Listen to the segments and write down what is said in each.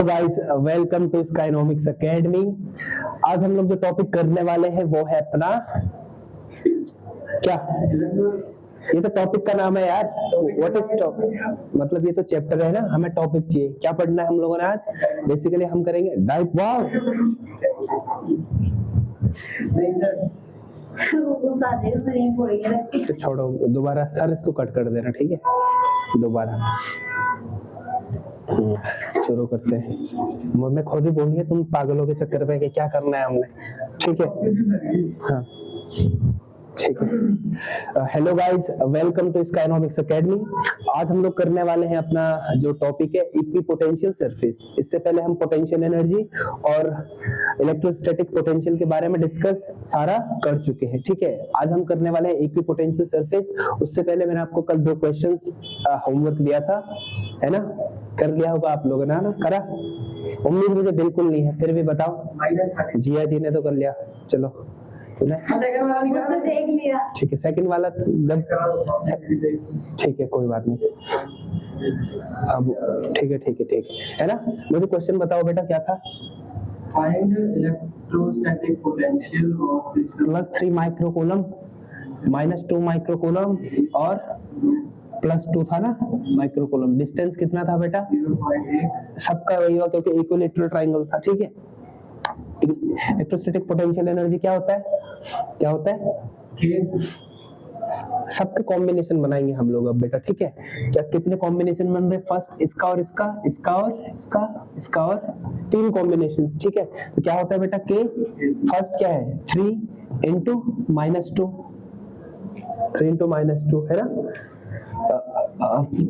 Guys, welcome to Skynomics Academy. आज हम लोग जो टॉपिक करने वाले हैं वो है अपना क्या, ये तो टॉपिक का नाम है यार। व्हाट इज टॉपिक, मतलब ये तो चैप्टर है ना, हमें टॉपिक चाहिए। क्या पढ़ना है हम लोगों ने आज? बेसिकली हम करेंगे डाइप। वाव, तो छोड़ो, दोबारा सर इसको कट कर देना, ठीक है? दोबारा शुरू करते हैं। मैं खुद ही बोलिए, तुम पागलों के चक्कर में कि क्या करना है हमने, ठीक है? हाँ ठीक है। Hello guys, welcome to Skynomics Academy. आज हम लोग करने वाले हैं अपना जो टॉपिक है इक्विपोटेंशियल सरफेस। इससे पहले हम पोटेंशियल एनर्जी और इलेक्ट्रोस्टैटिक पोटेंशियल के बारे में डिस्कस सारा कर चुके हैं, ठीक है? आज हम करने वाले हैं इक्विपोटेंशियल सरफेस। उससे पहले मैंने आपको कल 2 क्वेश्चंस होमवर्क दिया था, है ना? कर लिया होगा आप लोगों ने, ना करा? उम्मीद मुझे बिल्कुल नहीं है, फिर भी बताओ। जिया जी ने तो कर लिया, चलो सेकंड वाला देख लिया, ठीक है? सेकंड वाला ठीक है, कोई बात नहीं। अब ठीक है, है ना? मुझे क्वेश्चन बताओ बेटा, क्या था? Find electrostatic potential of system +3 microcoulomb, -2 microcoulomb और +2 था ना माइक्रोकूलम। डिस्टेंस कितना था बेटा? 0.8 सबका वही हुआ क्योंकि इक्विलेटरल ट्रायंगल था, ठीक है? इलेक्ट्रोस्टैटिक पोटेंशियल एनर्जी क्या होता है? क्या होता है? सबके कॉम्बिनेशन बनाएंगे हम लोग अब बेटा, ठीक है? क्या कितने कॉम्बिनेशन बन रहे? फर्स्ट इसका और इसका, इसका और इसका, इसका और 3 कॉम्बिनेशंस, ठीक है? तो क्या होता है बेटा? के फर्स्ट क्या है? 3 × -2, 3 × -2 है ना?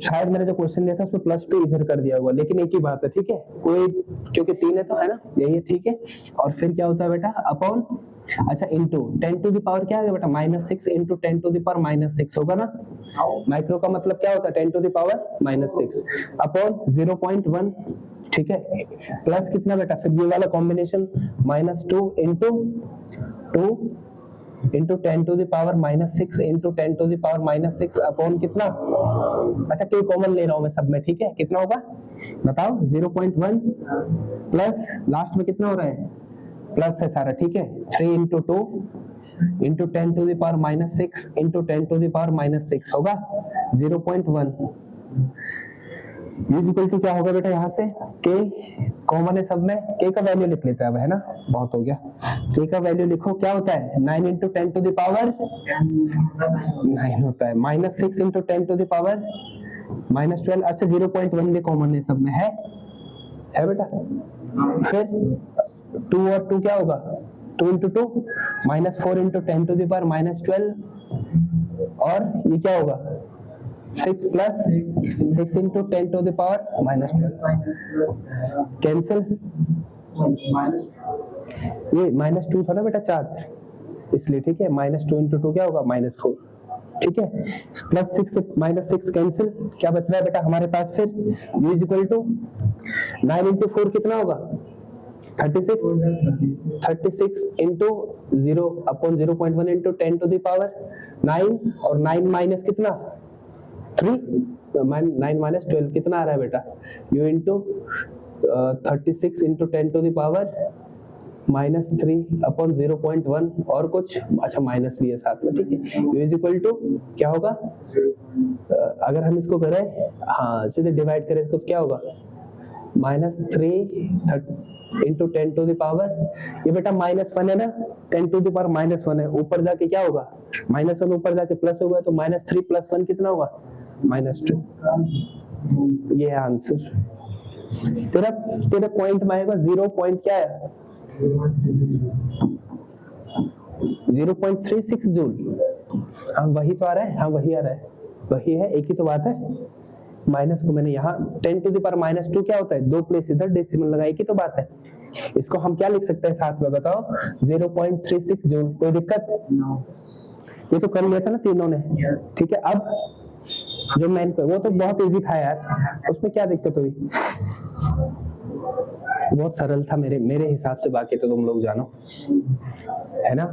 शायद मैंने जो क्वेश्चन लिया था उसमें +2 इधर कर दिया होगा, लेकिन एक ही बात है, ठीक है? कोई, क्योंकि 3 है तो, है ना? यही है, ठीक है? और फिर क्या होता है बेटा? अपॉन, अच्छा, इनटू 10 टू द पावर क्या है बेटा? -6 × 10 टू द पावर -6 होगा ना? माइक्रो का मतलब क्या होता है? 10 टू द पावर -6 अपॉन 0.1, ठीक है? प्लस कितना बेटा? फिर ये वाला combination -2 × 2 × 10 to the power -6 × 10 to the power -6 upon कितना? अच्छा, के कॉमन ले रहा हूं मैं सब में, ठीक है? कितना होगा बताओ? 0.1 प्लस लास्ट में कितना हो रहा है? प्लस है सारा, ठीक है? 3 × 2 × 10 to the power -6 × 10 to the power -6 होगा 0.1 इक्वल टू क्या होगा बेटा? यहाँ से के कॉमन है सब में, के का वैल्यू लिख लेते हैं अब, है ना? बहुत हो गया। के का वैल्यू लिखो, क्या होता है? 9 × 10 टू द पावर 9 होता है, -6 × 10 टू द पावर -12। अच्छा, 0.1 भी कॉमन है सब में, है बेटा? फिर 2 और 2 क्या होगा? 2 × 2 -4 × 10 टू द पावर -12 और ये क्या होगा? 6 + 6 × 10 टू द पावर -12 कैंसिल। ये -2 था ना बेटा चार्ज, इसलिए, ठीक है? -2 × 2 क्या होगा? -4, ठीक है? +6 से -6 कैंसिल, क्या बच रहा है बेटा हमारे पास? फिर u = 9 × 4 कितना होगा? 36 × 0 अपॉन 0.1 × 10 टू द पावर 9 और 9 माइनस कितना? 3, 9 - 12 कितना आ रहा है बेटा? u × 36 × 10 to the power -3 upon 0.1 और कुछ, अच्छा माइनस भी है साथ में, ठीक है? u = क्या होगा? अगर हम इसको करें, हाँ सीधे डिवाइड करें इसको, तो क्या होगा? -3 × 10 टू द पावर, ये बेटा -1 है ना? 10 टू द पावर -1 है, ऊपर जाके क्या होगा? -1 ऊपर जाके प्लस होगा, तो -3 + 1 कितना होगा? -2। ये है आंसर। तेरा पॉइंट में आएगा 0 पॉइंट क्या है? 0.36 जूल। हाँ वही तो आ रहा है, हाँ वही आ रहा है, वही है, एक ही तो बात है। माइनस को मैंने यहाँ 10 टू द पावर -2 क्या होता है? 2 प्लेस इधर डेसिमल लगा, एक ही तो बात है। इसको हम क्या लिख सकते हैं साथ में बताओ? 0.36 जूल। कोई दिक्कत? ये तो कर लिया था ना तीनों ने, ठीक है? अब जो मैंने, वो तो बहुत इजी था यार, उसमें क्या दिक्कत हुई? बहुत सरल था मेरे हिसाब से, बाकी तो तुम लोग जानो, है ना?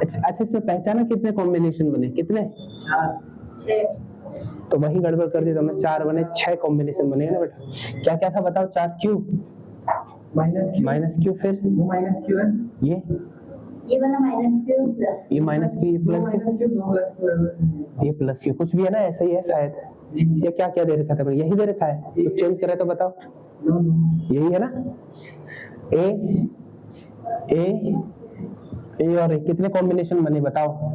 अच्छा, इसमें पहचाना कितने कॉम्बिनेशन बने? कितने? तो वही गड़बड़ कर दी तुमने, 4 बने 6 कॉम्बिनेशन बनेगा ना बेटा। क्या क्या था बताओ, चार्ज क्यू माइनस क्यू, फिर वो माइनस क्यू है, ये वाला माइनस क्यू प्लस ये माइनस क्यू, ये दो प्लस माइनस क्यू, दो प्लस क्यू है। ये प्लस क्यू, कुछ भी है ना ऐसा ही है शायद। जी जी, ये क्या क्या दे रखा था, यही दे रखा है, तो चेंज करे तो बताओ, नो नो, यही है ना। ए ए ए और ए कितने कॉम्बिनेशन बने बताओ,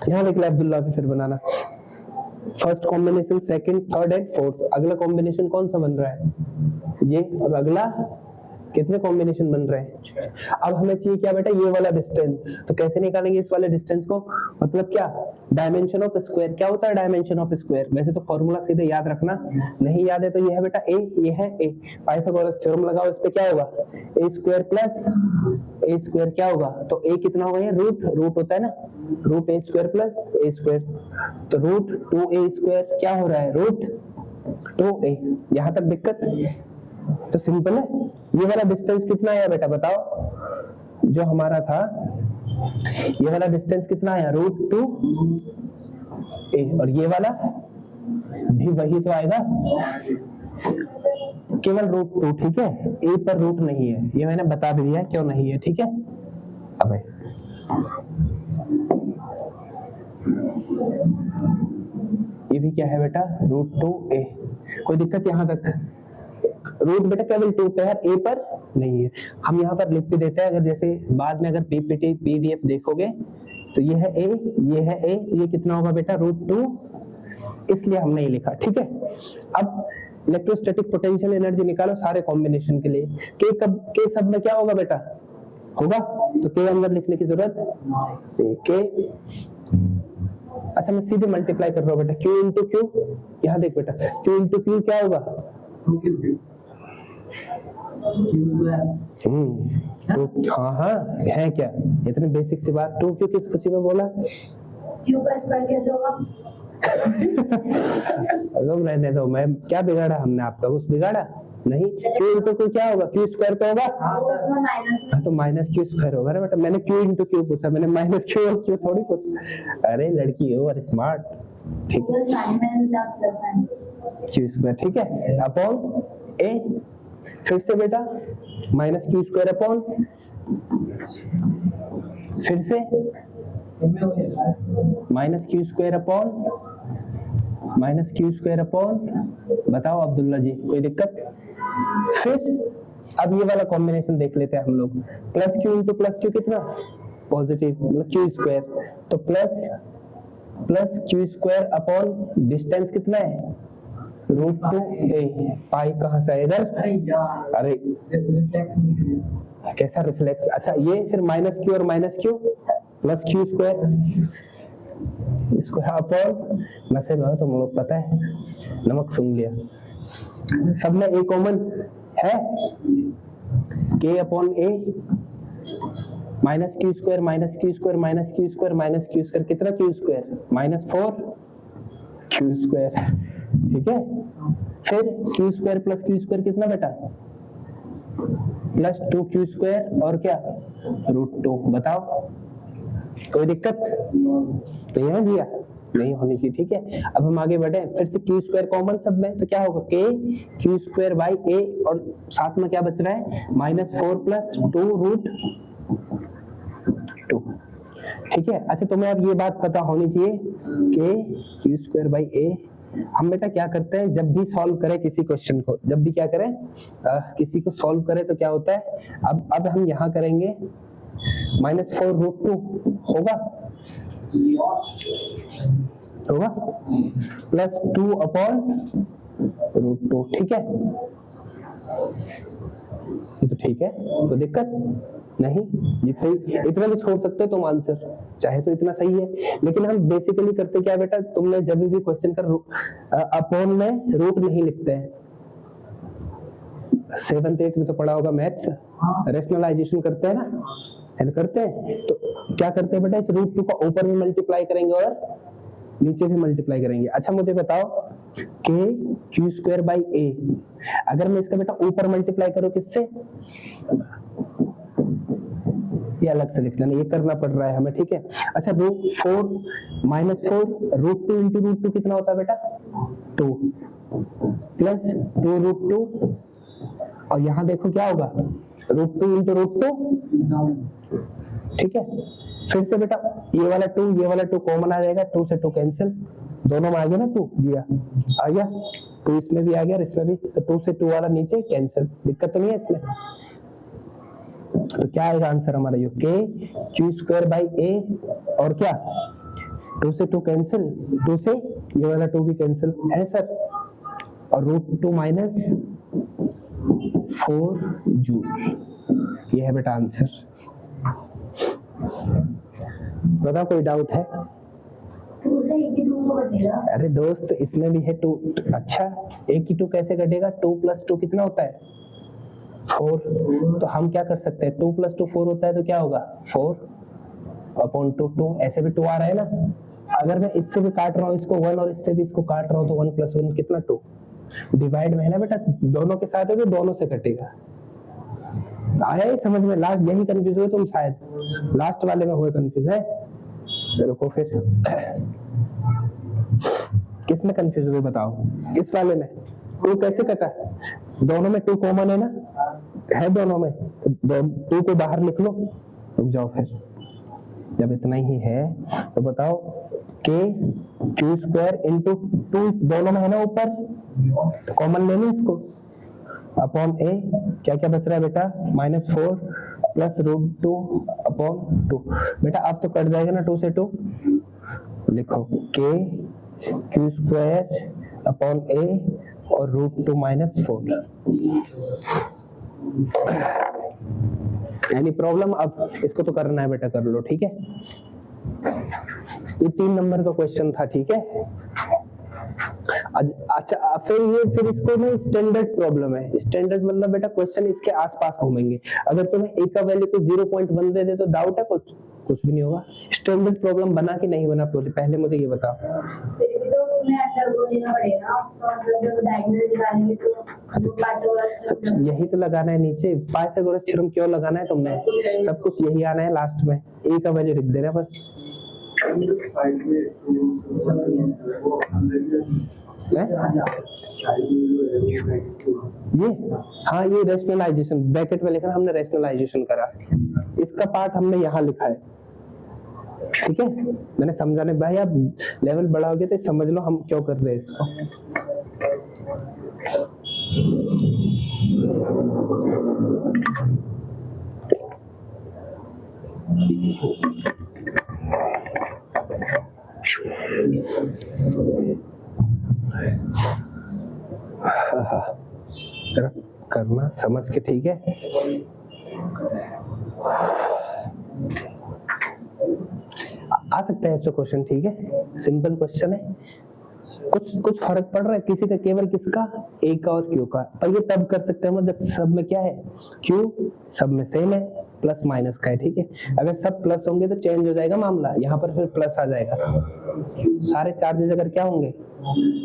यहाँ लिख ले अब्दुल्ला भी, फिर बनाना first combination, second, third and fourth. अगला कॉम्बिनेशन कौन सा बन रहा है, ये, और अगला कितने कॉम्बिनेशन बन रहे हैं। अब हमें चाहिए क्या बेटा, ये वाला डिस्टेंस। तो कैसे निकालेंगे इस वाले डिस्टेंस को, मतलब क्या, डायमेंशन ऑफ स्क्वायर। क्या होता है डायमेंशन ऑफ स्क्वायर, वैसे तो फॉर्मूला सीधे याद रखना, नहीं याद है तो ये है बेटा ए, ये है ए, पाइथागोरस थ्योरम लगाओ, इस पे क्या होगा, ए स्क्वायर प्लस ए स्क्वायर क्या होगा, तो ए कितना होगा, ये रूट होता है ना, रूट ए स्क्वायर प्लस ए स्क्वायर, तो रूट 2a स्क्वायर क्या हो रहा है, रूट 2a। यहां तक दिक्कत तो सिंपल है। ये वाला डिस्टेंस कितना आया बेटा बताओ, जो हमारा था ये वाला डिस्टेंस कितना आया, रूट 2a, और ये वाला भी वही तो आएगा, केवल रूट 2, ठीक है, a पर रूट नहीं है, ये मैंने बता भी दिया क्यों नहीं है, ठीक है। अब ये भी क्या है बेटा, रूट 2a, कोई दिक्कत यहां तक, रूट बेटा केवल 2 पे है, ए पर नहीं है। हम यहाँ पर लिख भी देते हैं, अगर जैसे बाद में अगर पीपीटी पीडीएफ देखोगे तो ये है ए, ये है ए, ये कितना होगा बेटा, रूट 2, इसलिए हमने ये लिखा, ठीक है। अब इलेक्ट्रोस्टैटिक पोटेंशियल एनर्जी निकालो सारे कॉम्बिनेशन के लिए। के सब में क्या होगा बेटा, होगा, तो के अंदर लिखने की जरूरत के, अच्छा मैं सीधे मल्टीप्लाई कर रहा हूँ बेटा, क्यू इंटू क्यू, यहाँ देख बेटा, क्यू इंटू क्यू क्या होगा, हाँ हाँ है क्या, इतनी बेसिक सी बात, 2 क्यू किस खुशी में बोला, क्यू का स्क्वायर कैसे होगा, लोग रहने दो, मैं क्या बिगाड़ा हमने आपका, कुछ बिगाड़ा नहीं। क्यू इंटू क्यू क्या होगा, क्यू स्क्वायर तो होगा, उसमें माइनस हाँ तो माइनस क्यू स्क्वायर होगा ना बेटा, मैंने क्यू इंटू क्यू पूछा, मैंने माइनस क्यू और क्यू थोड़ी पूछा। अरे लड़की हो और स्मार्ट, ठीक है, क्यू स्क्वायर, ठीक है, अपॉन ए, फिर से बेटा माइनस क्यू स्क्वायर अपॉन, फिर से minus Q square upon, minus Q square upon, बताओ अब्दुल्ला जी कोई दिक्कत। फिर अब ये वाला कॉम्बिनेशन देख लेते हैं हम लोग, plus Q into plus Q कितना, पॉजिटिव, मतलब क्यू स्क्वायर, तो plus Q square upon distance कितना है, रूट 2a, पाई कहाँ से है इधर, अरे यार, अरे रिफ्लेक्स में दिख रही है। कैसा रिफ्लेक्स, अच्छा ये फिर माइनस क्यू और minus Q plus Q square square upon, नशे में हो तुम लोग पता है, नमक सूंघ लिया, सब में ए कॉमन है, K upon A, minus Q square minus Q square minus Q square minus Q square, कितना क्यू स्क्वायर, -4 क्यू स्क्वायर, ठीक है। फिर Q square plus Q square कितना बेटा, प्लस 2 क्यू स्क्वायर और क्या, रूट 2, बताओ कोई दिक्कत तो यहाँ दिया नहीं होनी चाहिए, ठीक है। अब हम आगे बढ़े, फिर से क्यू स्क्वायर कॉमन सब में, तो क्या होगा, के क्यू स्क्वायर बाई ए, और साथ में क्या बच रहा है, -4 प्लस 2 रूट 2, ठीक है। अच्छा तुम्हें अब ये बात पता होनी चाहिए कि क्यू स्क्वायर बाई ए, हम बेटा क्या करते हैं जब भी सॉल्व करें किसी क्वेश्चन को, जब भी क्या करें किसी को सॉल्व करें तो क्या होता है, अब हम यहाँ करेंगे -4 रूट 2 होगा प्लस 2 अपॉन रूट 2, ठीक है, ये तो ठीक है, तो दिक्कत नहीं, ये सही, इतना भी छोड़ सकते हो तुम आंसर, चाहे तो इतना सही है, लेकिन हम बेसिकली करते क्या बेटा, तुमने जब भी क्वेश्चन का अपॉन में रूट नहीं लिखते हैं, 7th 8th में तो पढ़ा होगा मैथ्स, रेशनलाइजेशन करते हैं ना, ऐड करते हैं, तो क्या करते हैं बेटा, इस रूट 2 को ऊपर भी मल्टीप्लाई करेंगे और नीचे भी मल्टीप्लाई करेंगे। अच्छा मुझे बताओ के क्यू स्क्वायर बाई ए, अगर मैं इसका बेटा ऊपर मल्टीप्लाई करूं किससे, ये अलग से लिख लेना, ये करना पड़ रहा है हमें, ठीक है। अच्छा √4 -4 √2 इंटू √2 कितना होता है बेटा 2 प्लस 2 √2 और यहाँ देखो क्या होगा √2 इंटू √2, ठीक है। फिर से बेटा ये वाला 2 कॉमन आ जाएगा, 2 से 2 कैंसिल, दोनों में आ गया ना 2, जी आ गया 2, इसमें भी आ गया और इसमें भी, तो 2 से 2 वाला नीचे कैंसिल, दिक्कत तो नहीं है इसमें। तो क्या आएगा आंसर हमारा, यो k² और क्या 2 से 2 कैंसिल, 2 से ये वाला 2 भी कैंसिल है सर, और √2 -4 जूल, ये है बेटा आंसर। बताओ कोई डाउट है? 2 से 1 की 2 को कटेगा। अरे दोस्त इसमें भी है 2, अच्छा 1 की 2 कैसे कटेगा, 2 + 2 कितना होता है 4, तो हम क्या कर सकते हैं 2 + 2 4 होता है, तो क्या होगा 4/2, 2 ऐसे भी 2 आ रहा है ना, अगर मैं इससे भी काट रहा हूँ इसको 1 और इससे भी इसको काट रहा हूँ तो 1 + 1 कितना 2, डिवाइड में है ना बेटा, दोनों के साथ है तो दोनों से कटेगा। आया ही समझ में, लास्ट यही कंफ्यूज हुए तुम, शायद लास्ट वाले में हुए कंफ्यूज है। रुको फिर किस में कंफ्यूज हुए बताओ, इस वाले में 2 कैसे कटा, दोनों में 2 कॉमन है ना, है दोनों में, तो 2 को बाहर लिख लो, रुक जाओ फिर, जब इतना ही है तो बताओ k² इंटू 2 दोनों में है ना ऊपर, तो कॉमन ले लो इसको, अपॉन a, क्या क्या बच रहा है बेटा -4 प्लस √2/2, बेटा अब तो कट जाएगा ना 2 से 2, लिखो k² अपॉन a और √2 -4। Any problem? अब इसको तो करना है बेटा, कर लो, ठीक है। ये 3 नंबर का क्वेश्चन था, ठीक है। अच्छा फिर इसको ना स्टैंडर्ड प्रॉब्लम है, स्टैंडर्ड मतलब बेटा क्वेश्चन इसके आसपास घूमेंगे, अगर तुम्हें a का वैल्यू को 0.1 दे दे तो डाउट है कुछ भी नहीं होगा। स्टैंडर्ड प्रॉब्लम बना कि नहीं बना, पहले मुझे ये बताओ। फिर भी तो तुम्हें अंडर को लेना पड़ेगा, उसका मतलब जब डायगोनल निकालेंगे तो वो पाइथागोरस यही तो लगाना है नीचे, पाइथागोरस थ्योरम क्यों लगाना है तुमने, सब कुछ यही आना है लास्ट में, a का वैल्यू लिख देना बस। ये हाँ, ये रैशनलाइजेशन ब्रैकेट में लिखा, हमने रैशनलाइजेशन करा, इसका पार्ट हमने यहाँ लिखा है, ठीक है। मैंने समझाने, भाई आप लेवल बढ़ाओगे तो समझ लो हम क्यों कर रहे हैं इसको। करना समझ के, ठीक है। आ सकता है इसको क्वेश्चन, ठीक है, सिंपल क्वेश्चन है। कुछ फर्क पड़ रहा है किसी का, केवल किसका, a का और q का, और ये तब कर सकते हैं हम जब सब में क्या है, q सब में सेम है, प्लस माइनस का है, ठीक है। अगर सब प्लस होंगे तो चेंज हो जाएगा मामला, यहाँ पर फिर प्लस आ जाएगा, सारे चार्जेस अगर क्या होंगे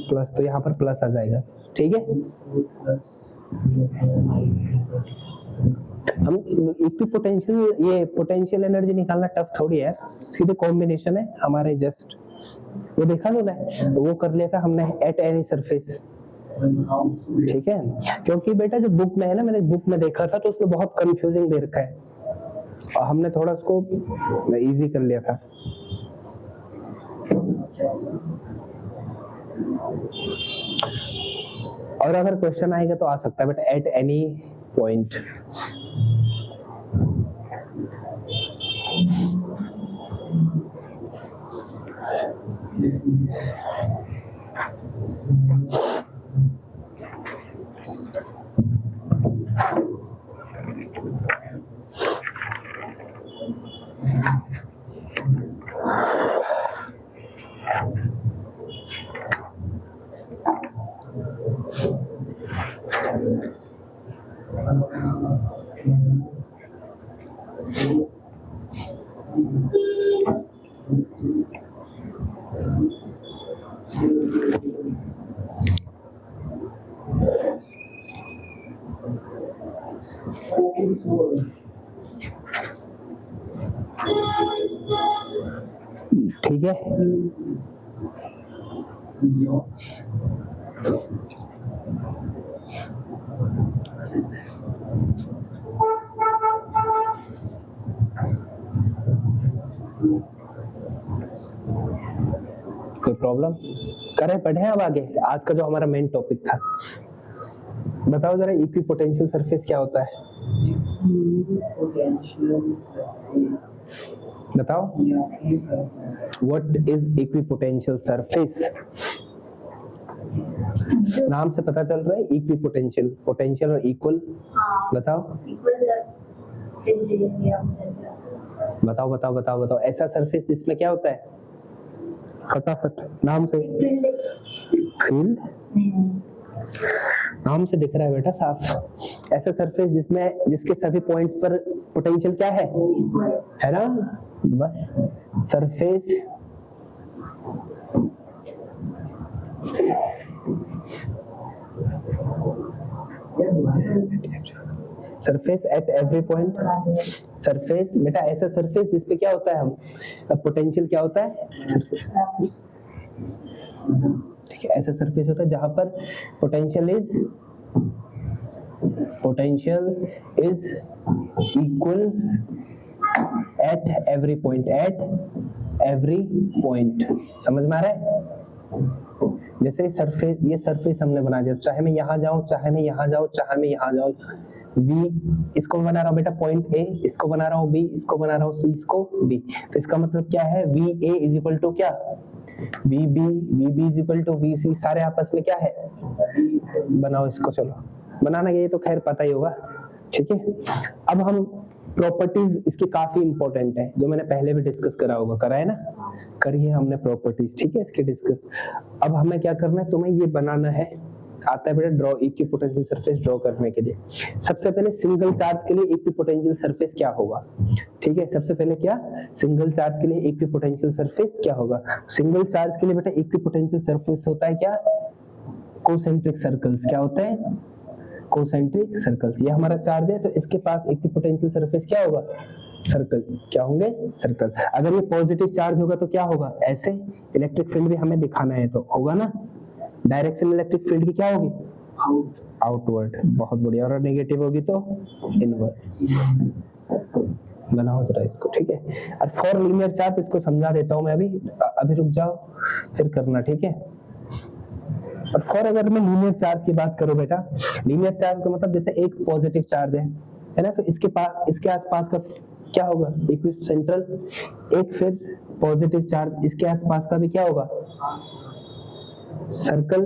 प्लस, तो यहाँ पर प्लस आ जाएगा, ठीक है। हम इक्विपोटेंशियल, ये पोटेंशियल एनर्जी निकालना टफ थोड़ी है, सीधे कॉम्बिनेशन है हमारे, जस्ट वो देखा लो ना, वो कर लिया था हमने एट एनी सरफेस, ठीक है। क्योंकि बेटा जो बुक में है ना, मैंने बुक में देखा था तो उसमें बहुत कंफ्यूजिंग दे रखा है, और हमने थोड़ा उसको इजी कर लिया था। और अगर क्वेश्चन आएगा तो आ सकता है बेटा एट एनी पॉइंट। ठीक है, कोई प्रॉब्लम? करें, पढ़े अब आगे। आज का जो हमारा मेन टॉपिक था, बताओ जरा इक्विपोटेंशियल सरफेस क्या होता है? बताओ, व्हाट इज इक्विपोटेंशियल सरफेस? नाम से पता चल रहा है इक्विपोटेंशियल, पोटेंशियल और इक्वल। हाँ बताओ इक्वल सरफेस एरिया बताओ बताओ बताओ बताओ, ऐसा सरफेस जिसमें क्या होता है? फटाफट नाम से। फील्ड, नाम से दिख रहा है बेटा साफ। ऐसा सरफेस जिसमें जिसके सभी पॉइंट्स पर पोटेंशियल क्या है ना? बस surface surface at every point. Surface बेटा ऐसा सरफेस जिसपे क्या होता है, हम पोटेंशियल क्या होता है? सरफेस, ठीक है, ऐसा सरफेस होता है जहां पर potential is equal at every point. समझ में आ रहा है? जैसे सरफेस, ये सरफेस हमने बना दिया, चाहे मैं यहाँ जाऊं, चाहे मैं यहाँ जाऊं, चाहे मैं यहाँ जाऊं। V इसको बना रहा हूँ बेटा पॉइंट A, इसको बना रहा हूँ B, इसको बना रहा हूँ C, इसको B। तो इसका मतलब क्या है? VA इज इक्वल टू क्या? VB is equal to VC। सारे आपस में क्या है? बनाओ इसको, चलो बनाना, ये तो खैर पता ही होगा। ठीक है, अब हम प्रॉपर्टीज इसकी काफी इंपॉर्टेंट है, जो मैंने पहले भी डिस्कस करा होगा, करा है ना? करिए हमने प्रॉपर्टीज, ठीक है, इसके डिस्कस। अब हमें क्या करना है, तुम्हें ये बनाना है, आता है बेटा ड्रॉ इक्विपोटेंशियल सरफेस ड्रॉ करने के लिए। सबसे पहले सिंगल चार्ज के लिए इक्विपोटेंशियल सरफेस क्या होगा? ठीक है, सबसे पहले क्या, सिंगल चार्ज के लिए इक्विपोटेंशियल सरफेस क्या होगा? सिंगल चार्ज के लिए बेटा इक्विपोटेंशियल सरफेस होता है क्या? Concentric circles. क्या होता है? Concentric circles. ये हमारा चार्ज है तो इसके पास इक्विपोटेंशियल सरफेस क्या होगा? सर्कल। क्या होंगे? सर्कल। अगर ये पॉजिटिव चार्ज होगा तो क्या होगा? ऐसे। इलेक्ट्रिक फील्ड भी हमें दिखाना है तो होगा ना, डायरेक्शन इलेक्ट्रिक फील्ड की क्या होगी? आउटवर्ड। बहुत बढ़िया। और नेगेटिव होगी तो इनवर्ड। बनाओ जरा इसको, ठीक है। और फॉर लीनियर चार्ज इसको समझा देता हूं मैं, अभी रुक जाओ फिर करना, ठीक है। और फॉर अगर मैं लीनियर चार्ज की बात करूं बेटा, लीनियर चार्ज का मतलब जैसे एक पॉजिटिव चार्ज है ना, तो इसके पास, इसके आसपास का क्या होगा? इक्विसेंट्रल। एक फिर पॉजिटिव चार्ज, इसके आसपास का भी क्या होगा? सर्कल।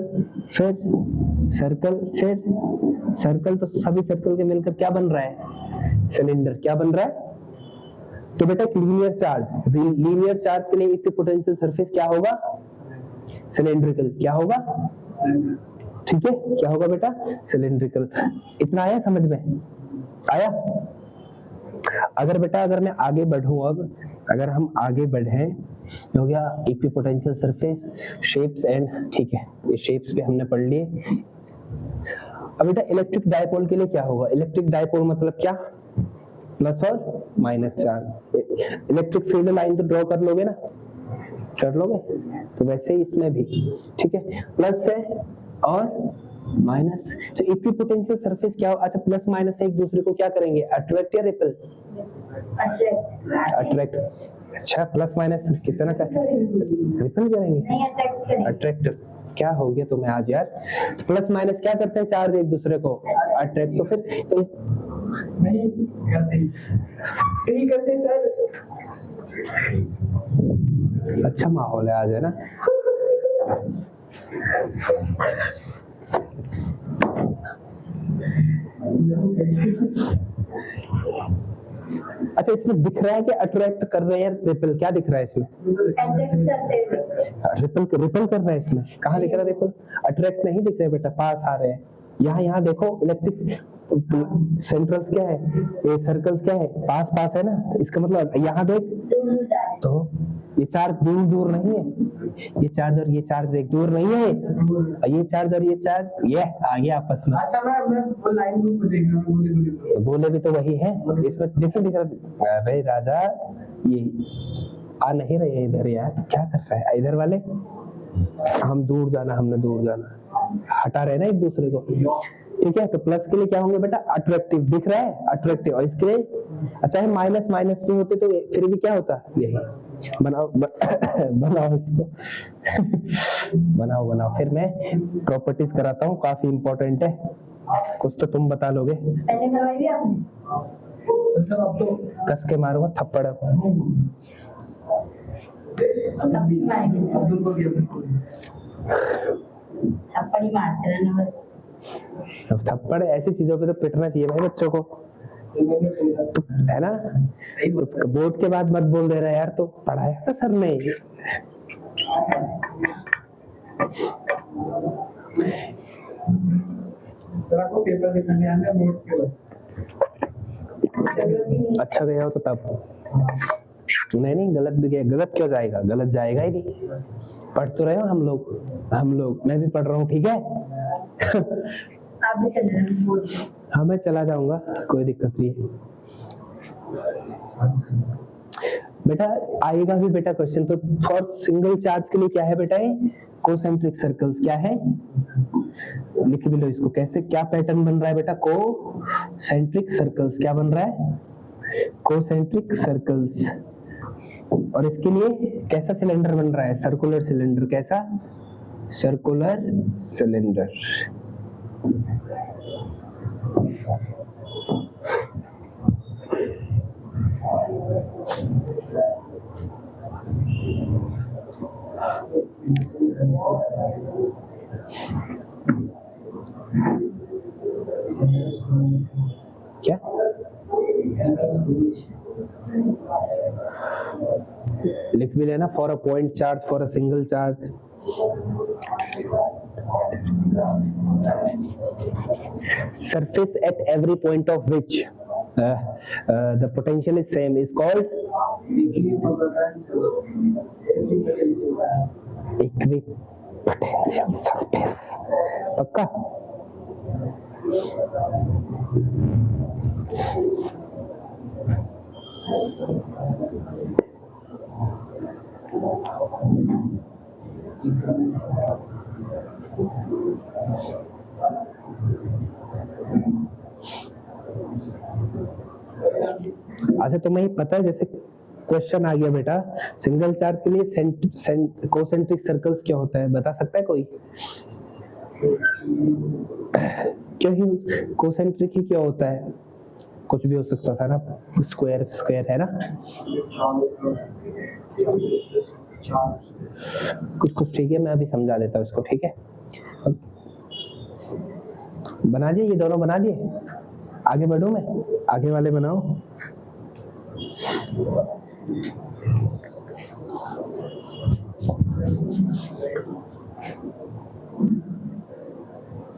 फिर सर्कल, फिर सर्कल, तो सभी सर्कल के मिलकर क्या बन रहा है? सिलेंडर। क्या बन रहा है? तो बेटा लीनियर चार्ज के लिए इक्विपोटेंशियल सरफेस क्या होगा? सिलेंड्रिकल। क्या होगा? ठीक है, क्या होगा बेटा? सिलेंड्रिकल। इतना आया समझ में? आया? अगर बेटा, अगर मैं आगे बढ़ूं, अब अगर हम आगे बढ़े, हो गया इक्विपोटेंशियल सरफेस, शेप्स एंड, ठीक है, ये शेप्स भी हमने पढ़ लिए। अब बेटा इलेक्ट्रिक डायपोल के लिए क्या होगा? इलेक्ट्रिक डायपोल मतलब क्या? प्लस और minus charge. Electric field line तो ड्रॉ कर लोगे ना, कर लोगे? तो वैसे ही इसमें भी, ठीक है, प्लस है और माइनस। तो इक्विपोटेंशियल सरफेस क्या हो? अच्छा, प्लस माइनस से एक दूसरे को क्या करेंगे? अट्रैक्ट या रिपेल? अट्रैक्ट। अच्छा, प्लस माइनस कितना का रिपेल करेंगे? नहीं अट्रैक्ट करेंगे। अट्रैक्ट। क्या हो गया तुम्हें आज यार? तो प्लस माइनस क्या करते हैं? चार्ज एक दूसरे को अट्रैक्ट। तो फिर तो नहीं करते सर। अच्छा माहौल है आज, है ना? अच्छा, इसमें दिख रहा है कि अट्रैक्ट कर रहे हैं रिपेल? क्या दिख रहा है इसमें? अट्रैक्ट करते हुए। रिपेल कर रहा है इसमें। कहाँ दिख रहा है रिपेल? अट्रैक्ट नहीं दिख रहे बेटा, पास आ रहे हैं। यहाँ देखो, इलेक्ट्रिक सेंट्रल्स क्या है, ये सर्कल्स क्या है? पास पास है ना, तो इसका मतलब यहाँ देख, तो ये चार्ज दूर दूर नहीं है, ये चार्ज और ये चार्ज एक दूर नहीं है, और ये चार्ज और ये चार्ज ये आ गया आपस में। अच्छा मैं वो लाइन को देख रहा हूँ, बोले बोले भी तो वही है, इसमें देखो दिख रहा। अरे राजा ये आ नहीं रहे इधर यार, क्या कर रहा है इधर वाले? हम दूर जाना, हमने दूर जाना, हटा रहे ना एक दूसरे को, ठीक है। तो प्लस के लिए क्या होंगे बेटा? अट्रैक्टिव, दिख रहा है अट्रैक्टिव। और इसके लिए अच्छा है माइनस माइनस भी होते तो फिर भी क्या होता? यही बनाओ बनाओ इसको बनाओ बनाओ। फिर मैं प्रॉपर्टीज कराता हूँ, काफी इंपॉर्टेंट है, कुछ तो तुम बता लोगे। पहले करवाई भी आपने? मतलब अब तो कस के मारूंगा थप्पड़। अब्दुल को भी थप्पड़ ही मारते रहना बस। अब थप्पड़ ऐसी चीजों पे तो पिटना चाहिए भाई बच्चों को, तो है ना। तो बोर्ड के बाद मत बोल दे रहा यार, तो पढ़ाया था सर ने। सर आपको पेपर दिखाने आना है नोट्स के बाद। अच्छा गया हो तो तब, नहीं नहीं गलत भी गया। गलत क्यों जाएगा? गलत जाएगा ही नहीं। पढ़ तो रहे हो हम लोग, मैं भी पढ़ रहा हूँ, ठीक है। आप भी चल रहे हैं बोल। हाँ मैं चला जाऊंगा, कोई दिक्कत नहीं है बेटा। आएगा भी बेटा क्वेश्चन। तो फॉर सिंगल चार्ज के लिए क्या है बेटा? ये कोसेंट्रिक सर्कल्स क्या है? लिख भी लो इसको। कैसे, क्या पैटर्न बन रहा है बेटा? Concentric circles. क्या बन रहा है? Concentric circles. और इसके लिए कैसा सिलेंडर बन रहा है? Circular cylinder. कैसा? Circular cylinder. क्या लिख भी लेना। For a point charge, for a single charge. Surface at every point of which the potential is same is called equipotential surface. पक्का? अच्छा तुम्हें पता है, जैसे क्वेश्चन आ गया बेटा, सिंगल चार्ज के लिए कोसेंट्रिक सर्कल्स क्या होता है? बता सकता है कोई? क्यों ही कोसेंट्रिक ही क्या होता है? कुछ भी हो सकता था ना, स्क्वायर स्क्वायर है ना, कुछ कुछ। ठीक है मैं अभी समझा देता हूँ इसको, ठीक है। बना दिए ये दोनों, बना दिए। आगे बढ़ूं मैं? आगे वाले बनाओ।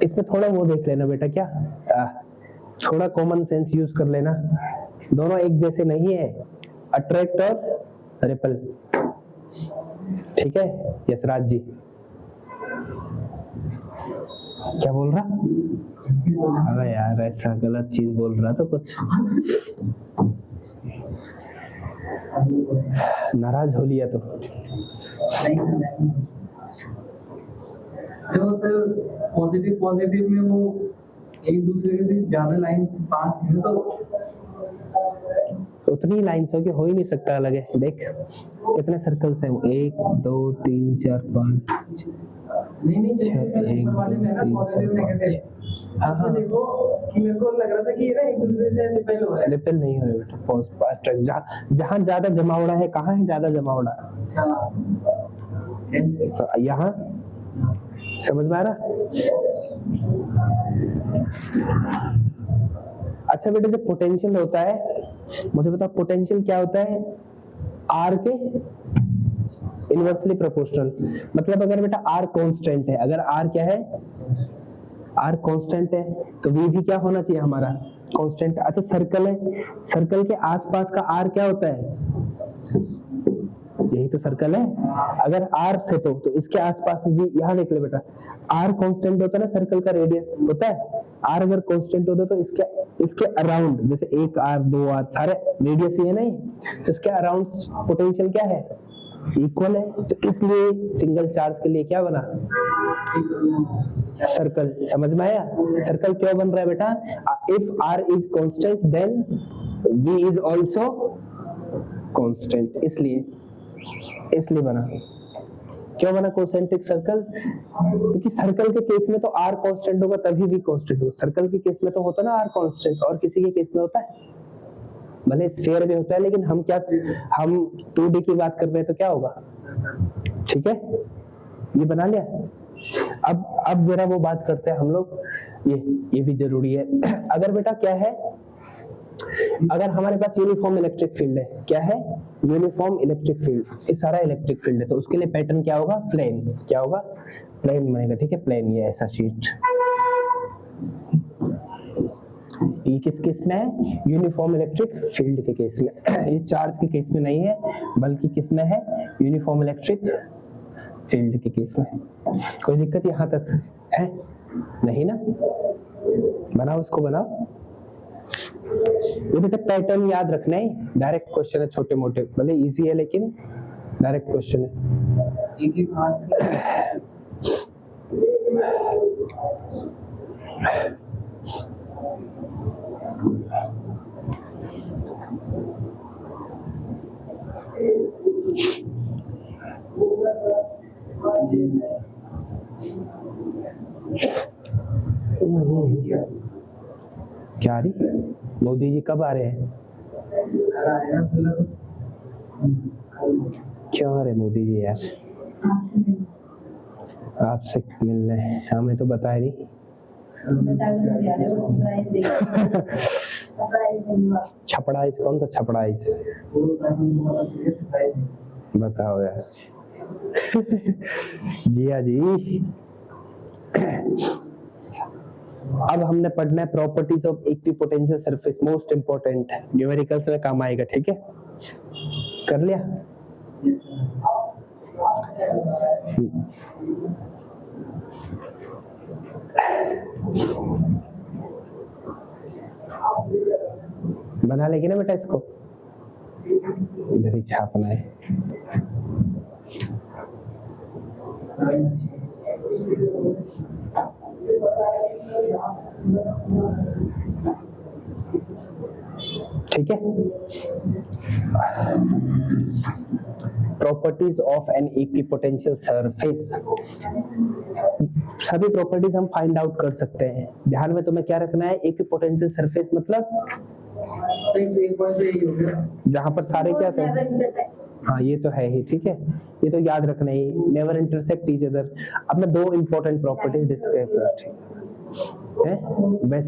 इसमें थोड़ा वो देख लेना बेटा, क्या थोड़ा कॉमन सेंस यूज कर लेना। दोनों एक जैसे नहीं है, अट्रैक्ट और रिपल, ठीक है। यशराज जी क्या बोल रहा? अबे यार ऐसा गलत चीज बोल रहा था कुछ, नाराज हो लिया तो। देखो सर, पॉजिटिव पॉजिटिव में वो एक दूसरे से ज्यादा लाइंस पास है, तो उतनी लाइंस हो ही नहीं सकता अलग है। देख कितने सर्कल्स हैं? 1 2 3 4 5 नहीं 6 1 वाले में ना 2 पॉजिटिव 3 नेगेटिव। हाँ हाँ देखो कि मेरे को लग रहा था कि ये ना एक दूसरे से रिपेल हो रहा है। रिपेल नहीं हो रहा बेटा। जहाँ ज्यादा जमावड़ा है, कहाँ है ज्यादा जमावड़ा? अच्छा तो यहाँ समझ में आ रहा? अच्छा बेटा, जब पोटेंशियल होता है, मुझे बताओ पोटेंशियल क्या होता है? आर के इनवर्सली प्रोपोर्शनल। मतलब अगर बेटा आर कांस्टेंट है, अगर आर क्या है? आर कांस्टेंट है, तो वी भी क्या होना चाहिए हमारा? कांस्टेंट। अच्छा सर्कल है, सर्कल के आसपास का आर क्या होता है? यही तो सर्कल है। अगर r से तो इसके आसपास भी, यहाँ देख ले बेटा, r कांस्टेंट होता है ना, सर्कल का रेडियस होता है, r अगर कांस्टेंट होता तो इसके अराउंड, जैसे 1r 2r सारे रेडियस ही है ना, तो इसके अराउंड पोटेंशियल क्या है, इक्वल है। तो इसलिए सिंगल चार्ज के लिए क्या बना, सर्कल। समझ में आया? सर्कल क्यों बन रहा है बेटा, if r is constant then v is also constant, इसलिए बना। क्यों बना कॉन्सेंट्रिक सर्कल, क्योंकि सर्कल के केस में तो r कांस्टेंट होगा तभी भी कांस्टेंट होगा। सर्कल के केस में तो होता ना r कांस्टेंट, और किसी के केस में होता है, भले स्फीयर में होता है, लेकिन हम 2D की बात कर रहे हैं तो क्या होगा, ठीक है, ये बना लिया। अब जरा वो बात करते हैं हम लोग, ये भी जरूरी है। अगर बेटा क्या है, अगर हमारे पास यूनिफॉर्म इलेक्ट्रिक फील्ड है, क्या है, यूनिफॉर्म इलेक्ट्रिक फील्ड, ये सारा इलेक्ट्रिक फील्ड है, तो उसके लिए पैटर्न क्या होगा, प्लेन, क्या होगा, प्लेन बनेगा, ठीक है, प्लेन, ये ऐसा शीट। ये किस केस में है, यूनिफॉर्म इलेक्ट्रिक फील्ड के केस में, ये चार्ज के केस में नहीं है, बल्कि किस में है, यूनिफॉर्म इलेक्ट्रिक फील्ड के केस में। कोई दिक्कत यहाँ तक है नहीं ना, बनाओ इसको, बनाओ। ये बेटा पैटर्न याद रखना है, डायरेक्ट क्वेश्चन है, छोटे मोटे, भले इजी है लेकिन डायरेक्ट क्वेश्चन है। एक क्या रही, मोदी जी कब आ रहे हैं, क्यों आ रहे मोदी जी यार, आपसे मिलने, हमें तो बताया नहीं। छपड़ाइज, कौन सा छपड़ाइज, बताओ यार। जी हाँ जी। अब हमने पढ़ना है properties of equipotential surface, most important है, न्यूमेरिकल्स में काम आएगा, ठीक है, कर लिया। बना लेगी ना बेटा इसको, इधर ही छापना है। ठीक है, properties of an equipotential surface, सभी प्रॉपर्टीज हम फाइंड आउट कर सकते हैं। ध्यान में तुम्हें क्या रखना है, इक्विपोटेंशियल सरफेस मतलब जहां पर सारे क्या थे, हाँ ये तो है ही, ठीक है, ये तो याद रखना ही, नेवर इंटरसेक्ट ईच अदर। अब मैं दो इंपॉर्टेंट प्रॉपर्टीज डिस्क्राइब करती है,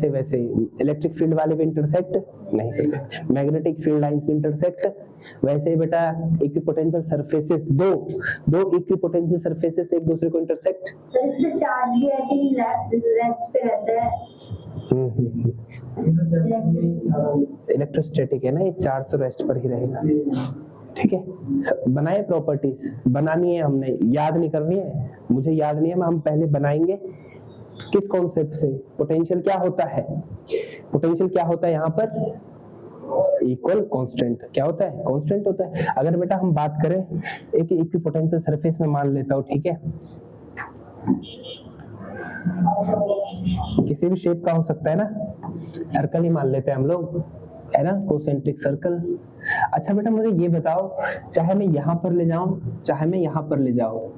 वैसे इलेक्ट्रिक फील्ड वाले भी इंटरसेक्ट नहीं कर सकते, मैग्नेटिक फील्ड लाइंस भी इंटरसेक्ट, वैसे ही बेटा इक्विपोटेंशियल सरफेसेस, दो इक्विपोटेंशियल सरफेसेस एक दूसरे को इंटरसेक्ट। सर इसमें चार्ज भी आई थिंक रेस्ट पे रहता है, इलेक्ट्रोस्टैटिक है ना, ये चार्ज तो रेस्ट पर ही रहेगा, ठीक है। बनाए प्रॉपर्टीज, बनानी है हमने, याद नहीं करनी है, मुझे याद नहीं है, हम पहले बनाएंगे। किस कॉन्सेप्ट से, पोटेंशियल क्या होता है, पोटेंशियल क्या होता है यहाँ पर, इक्वल कांस्टेंट, क्या होता है, कांस्टेंट होता है। अगर बेटा हम बात करें एक इक्विपोटेंशियल सरफेस में मान लेता हूँ, ठीक है, किसी भी शेप का हो सकता है ना, सर्कल ही मान लेते हैं हम लोग, है ना, कोसेंट्रिक सर्कल। अच्छा बेटा मुझे ये बताओ, चाहे मैं यहाँ पर ले जाऊं, चाहे मैं यहाँ पर ले जाऊं,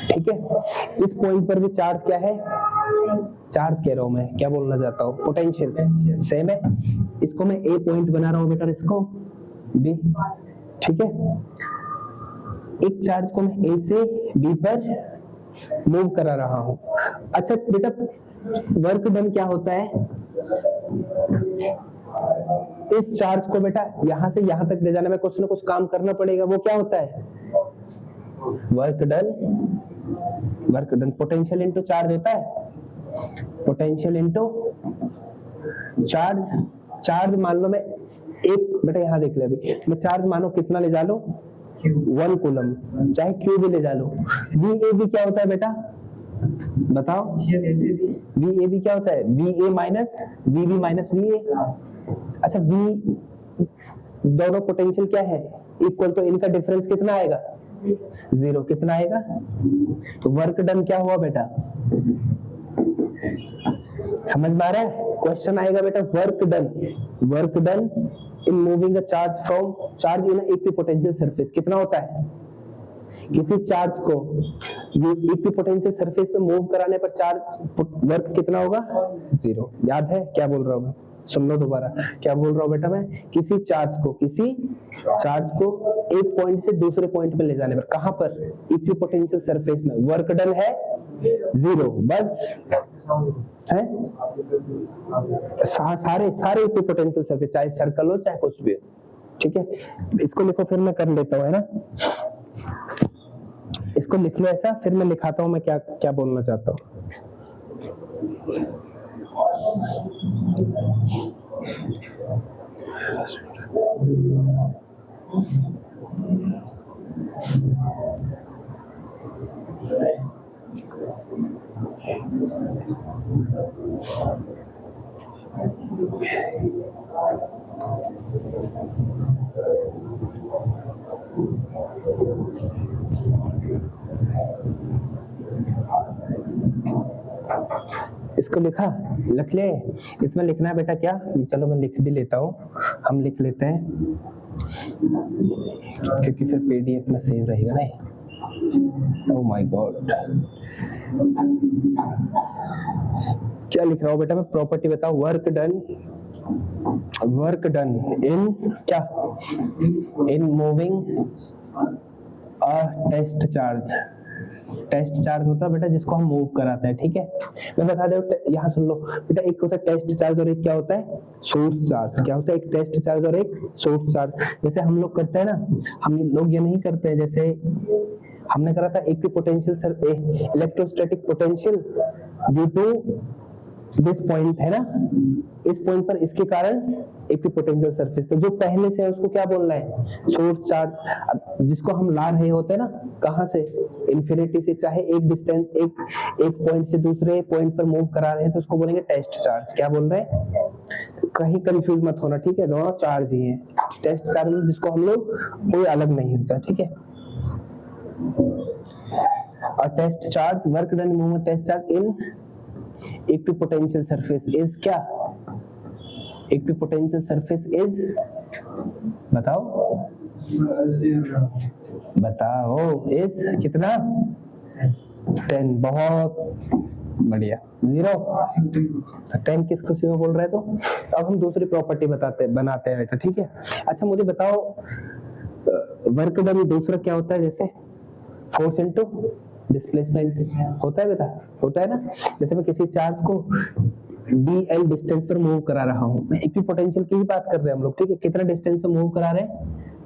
ठीक है, इस पॉइंट पर भी चार्ज क्या है, चार्ज कह रहा हूं मैं, क्या बोलना चाहता हूँ, पोटेंशियल सेम है। इसको मैं ए पॉइंट बना रहा हूँ बेटा, इसको बी, ठीक है, एक चार्ज को मैं ए से बी पर मूव करा रहा हूं। अच्छा बेटा वर्क डन क्या होता है, इस चार्ज को बेटा यहां से यहां तक ले जाने में कुछ ना कुछ काम करना पड़ेगा, वो क्या होता है, work done, potential into charge होता है, पोटेंशियल इनटू चार्ज। चार्ज मान लो मैं एक, बेटा यहां देख ले, अभी मैं चार्ज मानो कितना ले जा लूं, 1 कूलम, चाहे क्यू भी ले जा लो। वी ए बी क्या होता है बेटा, बताओ। वी ए बी क्या होता है, V A minus V B minus V A. अच्छा, वी दोनों पोटेंशियल क्या है, इक्वल, तो इनका डिफरेंस कितना आएगा, 0। कितना आएगा, तो वर्क डन क्या हुआ बेटा, समझ में आ रहा है, क्वेश्चन आएगा बेटा work done in moving a charge in equipotential surface. कितना होता है, किसी चार्ज को इक्विपोटेंशियल सरफेस पे मूव कराने पर चार्ज वर्क कितना होगा, 0। याद है क्या बोल रहा हूँ मैं, सुन लो दोबारा, क्या बोल रहा हूँ बेटा मैं, किसी चार्ज को एक पॉइंट से दूसरे पॉइंट पे ले जाने पर, कहां पर, इक्विपोटेंशियल सरफेस में, वर्क डन है 0, बस है। सारे इक्विपोटेंशियल सरफेस, चाहे सर्कल हो चाहे कुछ भी हो, ठीक है। इसको लिखो, फिर मैं कर लेता हूँ, है ना, इसको लिख लो ऐसा, फिर मैं लिखाता हूँ मैं क्या क्या बोलना चाहता हूँ। इसको लिखा, लिख ले। इसमें लिखना है बेटा क्या, चलो मैं लिख भी लेता हूँ, हम लिख लेते हैं क्योंकि फिर पीडीएफ में सेव रहेगा ना। ओह माय गॉड, क्या लिख रहा हूँ बेटा मैं, प्रॉपर्टी बताओ, वर्क डन इन क्या, in moving a test charge मतलब बेटा जिसको हम मूव कराते हैं, ठीक है। मैं बता दूं, यहाँ सुन लो बेटा, एक होता है टेस्ट चार्ज और एक क्या होता है, सोर्स चार्ज। क्या होता है, एक टेस्ट चार्ज और एक सोर्स चार्ज। जैसे हम लोग करते हैं ना, हम लोग ये नहीं करते हैं, जैसे हमने करा था equipotential electrostatic potential due to this point, है ना, इस पॉइंट पर इसके कारण इक्विपोटेंशियल सरफेस, तो जो पहले से है उसको क्या बोलना है, सोर्स चार्ज। जिसको हम ला रहे होते हैं ना, कहां से, इन्फिनिटी से, चाहे एक डिस्टेंस एक पॉइंट से दूसरे पॉइंट पर मूव करा रहे हैं, तो उसको बोलेंगे टेस्ट चार्ज। क्या बोल रहे हैं, कहीं कंफ्यूज मत होना, ठीक है, दोनों चार्ज ही है। टेस्ट चार्ज में जिसको हम लोग कोई अलग नहीं होता, ठीक है। और test charge, work done movement test charge in equipotential surface is क्या, इक्विपोटेंशियल सरफेस इज, बताओ इज कितना, 10। बहुत बढ़िया, 0। 10 किस खुशी में बोल रहे हैं, तो अब हम दूसरी प्रॉपर्टी बनाते हैं बेटा, ठीक है। अच्छा मुझे बताओ, वर्क डन दूसरा क्या होता है, जैसे फोर्स इनटू डिस्प्लेसमेंट होता है बेटा, होता है ना। जैसे मैं किसी चार्ज को dl डिस्टेंस पर मूव करा रहा हूँ, मैं इक्विपोटेंशियल की ही बात कर रहे हैं हम लोग, ठीक है। कितना डिस्टेंस पे मूव करा रहे हैं,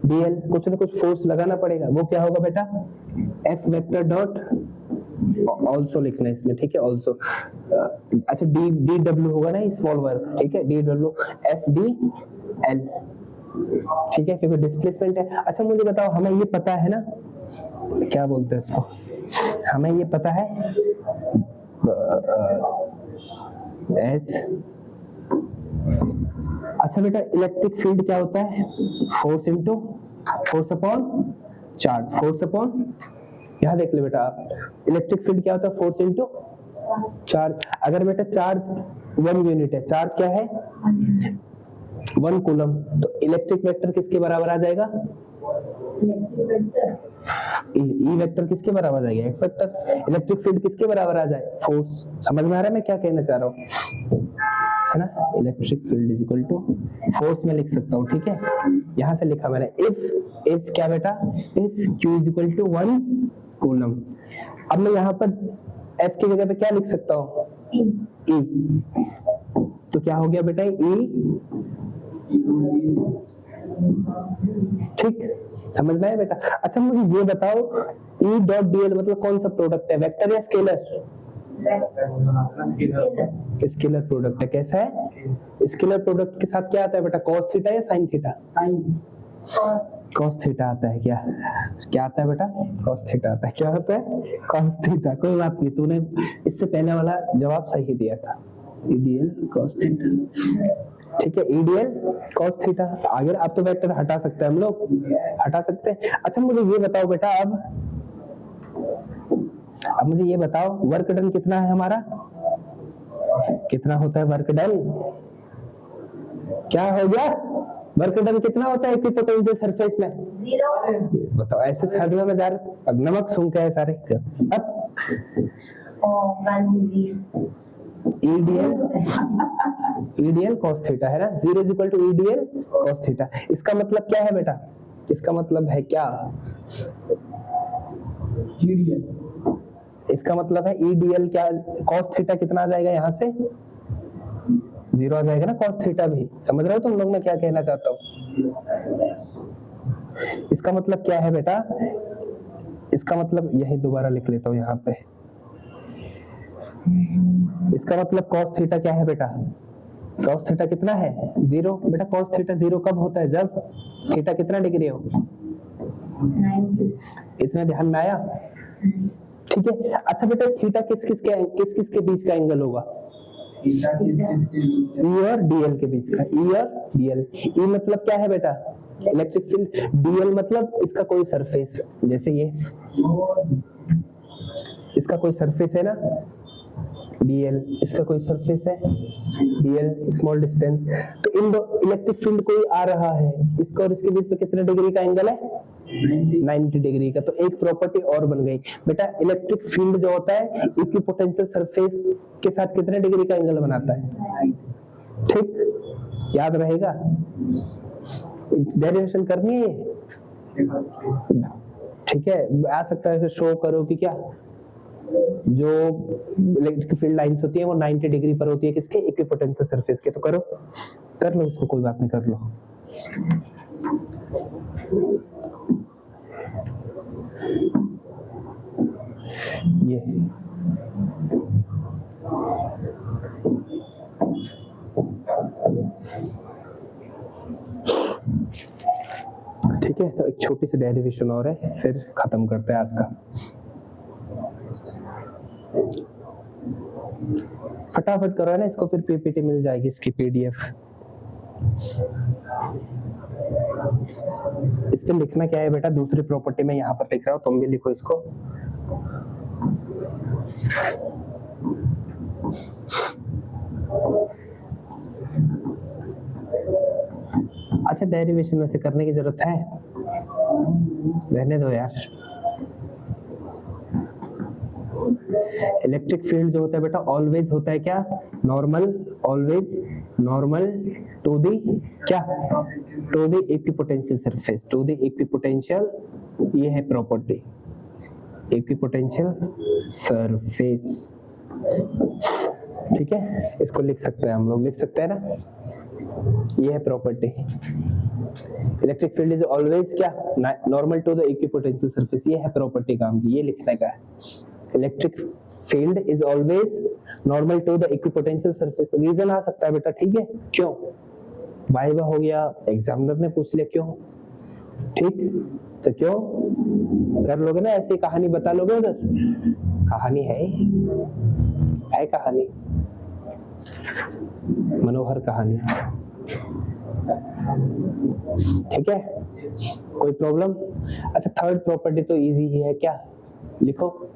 dl, कुछ ना कुछ फोर्स लगाना पड़ेगा, वो क्या होगा बेटा, f वेक्टर डॉट, ऑल्सो लिखना है इसमें, ठीक है, ऑल्सो। अच्छा dw होगा ना, स्मॉल वर्क, ठीक है, dw f dl, ठीक है, क्योंकि डिस्प्लेसमेंट है। अच्छा मुझे बताओ, हमें ये पता है ना, क्या बोलते हैं इसको, हमें ये पता है एच। अच्छा बेटा, इलेक्ट्रिक फील्ड क्या होता है, force into force upon charge, force upon, यहां देख ले बेटा आप, इलेक्ट्रिक फील्ड क्या होता है, फोर्स इनटू चार्ज। अगर बेटा चार्ज 1 यूनिट है, चार्ज क्या है 1 कूलम, तो इलेक्ट्रिक वेक्टर किसके बराबर आ जाएगा, ई वेक्टर किसके बराबर आ जाएगा, एक वेक्टर। इलेक्ट्रिक फील्ड किसके बराबर आ जाए, फोर्स। समझ में आ रहा है मैं क्या कहना चाह रहा हूँ, है ना। Electric field is equal to force में लिख सकता हूँ, ठीक है। यहां से लिखा मैंने, इफ क्या बेटा, if q is equal to 1 coulomb. अब मैं यहाँ पर f की जगह पे क्या लिख सकता हूँ, e, तो क्या हो गया बेटा, ठीक, समझ में आया बेटा। अच्छा मुझे ये बताओ, E डॉट dl मतलब कौन सा प्रोडक्ट है, वेक्टर या स्केलर, स्केलर प्रोडक्ट है। कैसा है, स्केलर प्रोडक्ट के साथ क्या आता है बेटा, cos थीटा या sin थीटा, cos थीटा आता है क्या? क्या आता है बेटा? cos थीटा आता है। क्या होता है? cos theta. कोई बात नहीं, तूने इससे पहले वाला जवाब सही दिया था। EDL cos थीटा, ठीक है। EDL cos theta. आगे अब तो वेक्टर हटा सकते हैं हम लोग, हटा सकते हैं। अच्छा मुझे ये बताओ बेटा, अब मुझे ये बताओ वर्क डन कितना है हमारा? कितना होता है वर्क डन? क्या हो गया? वर्क डन कितना होता है इक्विपोटेंशियल सरफेस में? 0 बताओ, ऐसे सर्दियों में जा रहे, अब नमक सूंघ के है सारे। अब EDL cos थीटा है ना, 0 = EDL cos थीटा। इसका मतलब क्या है बेटा? इसका मतलब है क्या? इसका मतलब है EDL क्या, cos थीटा कितना आ जाएगा यहाँ से? 0 आ जाएगा ना cos थीटा भी। समझ रहे हो तुम लोग मैं क्या कहना चाहता हूँ? इसका मतलब क्या है बेटा? इसका मतलब यही दोबारा लिख लेता हूँ यहाँ पे। इसका मतलब cos थीटा क्या है बेटा? cos थीटा कितना है? 0। बेटा cos थीटा 0 कब होता है? जब थीटा कितना डिग्री हो? 90। इतना ध्यान में आया? ठीक है। अच्छा बेटा थीटा किस किस के बीच का एंगल होगा? E और DL के बीच का। E और DL। E मतलब क्या है बेटा? Electric field. DL मतलब इसका कोई सरफेस, जैसे ये इसका कोई सरफेस है ना, DL इसका कोई सरफेस है, DL स्मॉल डिस्टेंस। तो इन दो इलेक्ट्रिक फील्ड कोई आ रहा है, इसका और इसके बीच में कितने डिग्री का एंगल है? 90 डिग्री का। तो एक प्रॉपर्टी और बन गई बेटा, इलेक्ट्रिक फील्ड जो होता है इक्विपोटेंशियल सरफेस के साथ कितने डिग्री का एंगल बनाता है? ठीक, याद रहेगा। डेरिवेशन करनी है, ठीक है। आ सकता है ऐसे शो करो कि क्या जो इलेक्ट्रिक फील्ड लाइंस होती है वो 90 डिग्री पर होती है, किसके? इक्विपोटेंशियल सरफेस के। तो करो, कर लो उसको, कोई बात नहीं, कर लो। ये ठीक है। तो एक छोटी सी डेरिवेशन और है, फिर खत्म करते हैं आज का। फटाफट करो ना इसको, फिर पीपीटी मिल जाएगी इसकी PDF। इस पे लिखना क्या है बेटा? दूसरी प्रॉपर्टी में यहाँ पर लिख रहा हूँ, तुम भी लिखो इसको। अच्छा डेरिवेशन में से करने की जरूरत है? रहने दो यार। इलेक्ट्रिक फील्ड जो होता है बेटा ऑलवेज होता है क्या? Normal, always normal to the क्या? To the equipotential surface, to the equipotential, ये है प्रॉपर्टी, इक्विपोटेंशियल सरफेस। ठीक है, इसको लिख सकते हैं हम लोग, लिख सकते हैं ना, ये है property. Electric field is always क्या? Normal to the equipotential surface, ये है प्रॉपर्टी काम की, ये लिखने का है। Electric field is always normal to the equipotential surface. Reason आ सकता है बेटा, ठीक है, क्यों? वाइवा हो गया, एग्जामिनर ने पूछ लिया क्यों, ठीक, तो क्यों कर लोगे ना, ऐसी कहानी बता लोगे उधर। कहानी है कहानी, मनोहर कहानी, ठीक है, कोई प्रॉब्लम? अच्छा थर्ड प्रॉपर्टी तो इजी ही है, क्या लिखो?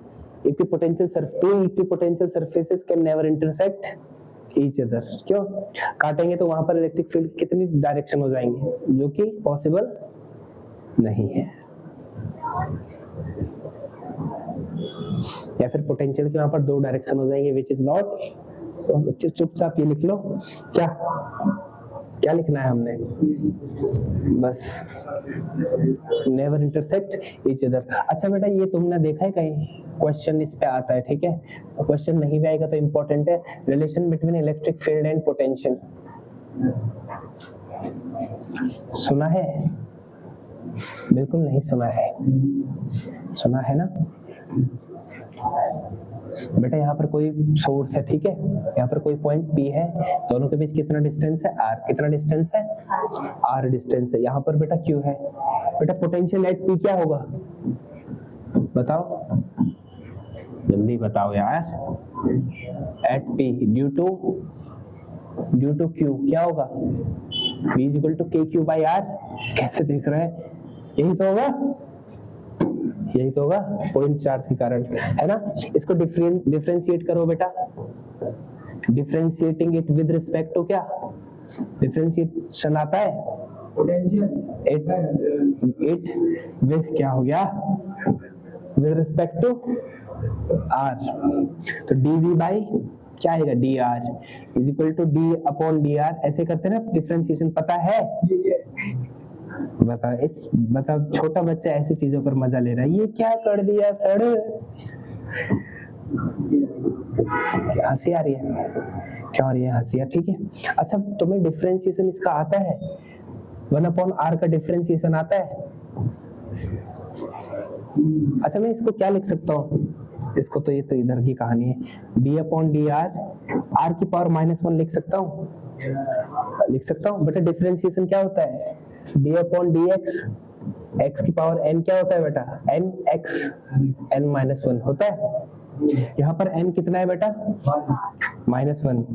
Equipotential surfaces can never intersect each other. क्यों? काटेंगे तो वहां पर इलेक्ट्रिक फील्ड कितनी डायरेक्शन हो जाएंगे, जो कि पॉसिबल नहीं है। या फिर पोटेंशियल के वहां पर दो डायरेक्शन हो जाएंगे, विच इज नॉट। चुपचाप ये लिख लो, क्या लिखना है हमने, बस नेवर इंटरसेक्ट ईच अदर। अच्छा बेटा ये तुमने देखा है कहीं क्वेश्चन इस पे आता है, ठीक है, क्वेश्चन नहीं भी आएगा तो इम्पोर्टेंट है, relation between electric field and potential. सुना है? बिल्कुल नहीं सुना है, सुना है ना? बेटा यहाँ पर कोई सोर्स है, ठीक है, यहाँ पर कोई पॉइंट P है, दोनों के बीच कितना डिस्टेंस है R, कितना डिस्टेंस है R डिस्टेंस है, यहाँ पर बेटा Q है। बेटा पोटेंशियल एट P क्या होगा बताओ, जल्दी बताओ यार, at P due to Q क्या होगा, V is equal to KQ by R। कैसे देख रहे हैं, यही तो होगा, यही तो होगा पॉइंट चार्ज के कारण, है ना। इसको डिफरेंशिएट करो बेटा, differentiating it with respect to क्या, डिफरेंशिएशन आता है पोटेंशियल इट विद क्या हो गया, विद रिस्पेक्ट टू R, तो dV बाई क्या आएगा dr is equal to d upon dr। ऐसे करते हैं ना डिफरेंशिएशन, पता है, बता छोटा बच्चा ऐसी चीजों पर मजा ले रहा है, ये क्या कर दिया सर, हंसी आ रही है, क्या आ रही है हंसी, ठीक है। अच्छा तुम्हें डिफरेंशिएशन इसका आता है, 1/r का डिफरेंशिएशन आता है। अच्छा मैं इसको क्या लिख सकता हूँ, इसको तो ये तो इधर की कहानी है, d अपॉन dr r की पावर -1 लिख सकता हूँ, लिख सकता हूँ बेटा। डिफरेंशिएशन क्या होता है, d अपॉन dx, x की पावर n क्या होता है बेटा, n x n-1 होता है। यहाँ पर n कितना है बेटा, -1,